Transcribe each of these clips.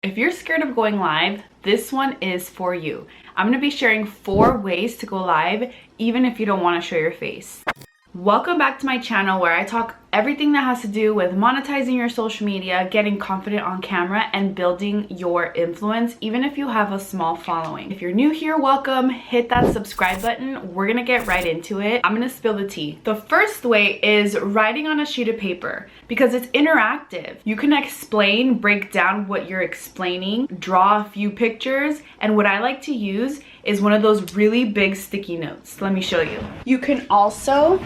If you're scared of going live, this one is for you. I'm going to be sharing 4 ways to go live even if you don't want to show your face. Welcome back to my channel where I talk everything that has to do with monetizing your social media, getting confident on camera, and building your influence even if you have a small following. If you're new here, welcome. Hit that subscribe button. We're gonna get right into it. I'm gonna spill the tea. The first way is writing on a sheet of paper because it's interactive. You can explain, break down what you're explaining, draw a few pictures, and what I like to use is one of those really big sticky notes. Let me show you. You can also,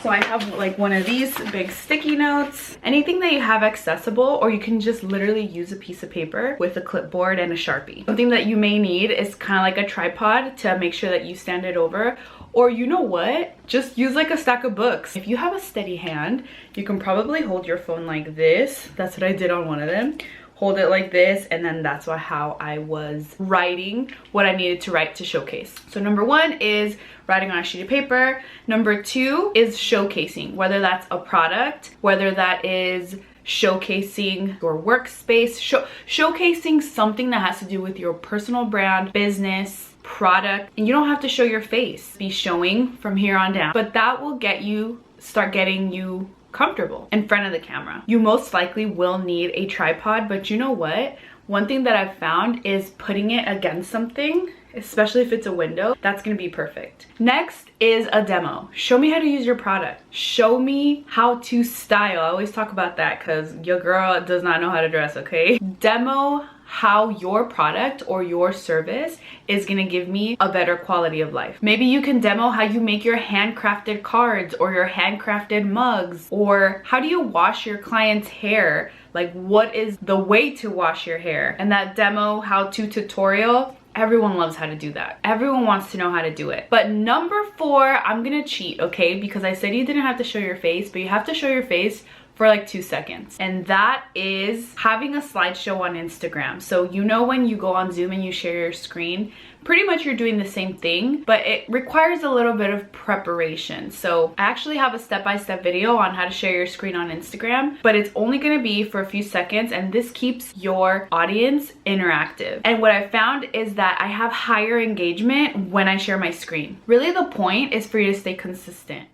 so I have like one of these big sticky notes, anything that you have accessible, or you can just literally use a piece of paper with a clipboard and a Sharpie. Something that you may need is kind of like a tripod to make sure that you stand it over, or you know what? Just use like a stack of books. If you have a steady hand, you can probably hold your phone like this. That's what I did on one of them. Hold it like this, and then that's how I was writing what I needed to write to showcase. So number 1 is writing on a sheet of paper. Number 2 is showcasing, whether that's a product, whether that is showcasing your workspace, showcasing something that has to do with your personal brand, business, product, and you don't have to show your face. Be showing from here on down, but that will start getting you comfortable in front of the camera. You most likely will need a tripod, but you know what? One thing that I've found is putting it against something, especially if it's a window, that's gonna be perfect. Next is a demo. Show me how to use your product. Show me how to style. I always talk about that because your girl does not know how to dress, okay? Demo how your product or your service is gonna give me a better quality of life. Maybe you can demo how you make your handcrafted cards or your handcrafted mugs, or how do you wash your client's hair? Like, what is the way to wash your hair? And that demo how-to tutorial, everyone loves how to do that. Everyone wants to know how to do it. But number 4, I'm gonna cheat, okay? Because I said you didn't have to show your face, but you have to show your face for like 2 seconds. And that is having a slideshow on Instagram. So you know when you go on Zoom and you share your screen, pretty much you're doing the same thing, but it requires a little bit of preparation. So I actually have a step-by-step video on how to share your screen on Instagram, but it's only gonna be for a few seconds, and this keeps your audience interactive. And what I found is that I have higher engagement when I share my screen. Really, the point is for you to stay consistent.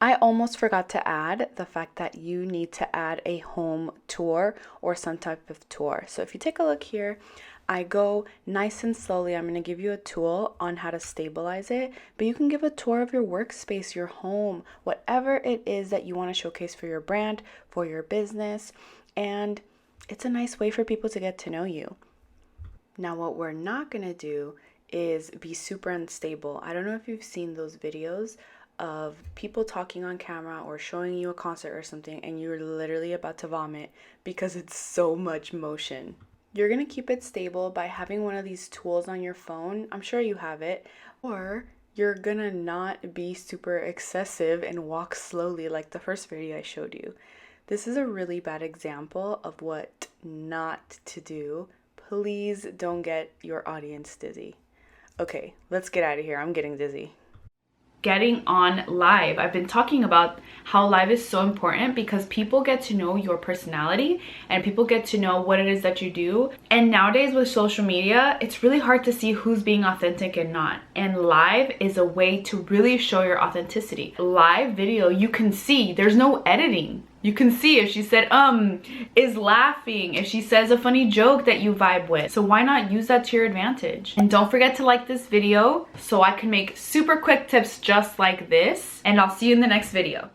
I almost forgot to add the fact that you need to add a home tour or some type of tour. So if you take a look here, I go nice and slowly. I'm going to give you a tool on how to stabilize it, but you can give a tour of your workspace, your home, whatever it is that you want to showcase for your brand, for your business, and it's a nice way for people to get to know you. Now, what we're not going to do is be super unstable. I don't know if you've seen those videos of people talking on camera or showing you a concert or something, and you're literally about to vomit because it's so much motion. You're gonna keep it stable by having one of these tools on your phone. I'm sure you have it. Or you're gonna not be super excessive and walk slowly like the first video I showed you. This is a really bad example of what not to do. Please don't get your audience dizzy. Okay, let's get out of here. I'm getting dizzy. Getting on live. I've been talking about how live is so important because people get to know your personality and people get to know what it is that you do. And nowadays with social media, it's really hard to see who's being authentic and not. And live is a way to really show your authenticity. Live video, you can see there's no editing. You can see if she said is laughing, if she says a funny joke that you vibe with. So why not use that to your advantage? And don't forget to like this video so I can make super quick tips just like this. And I'll see you in the next video.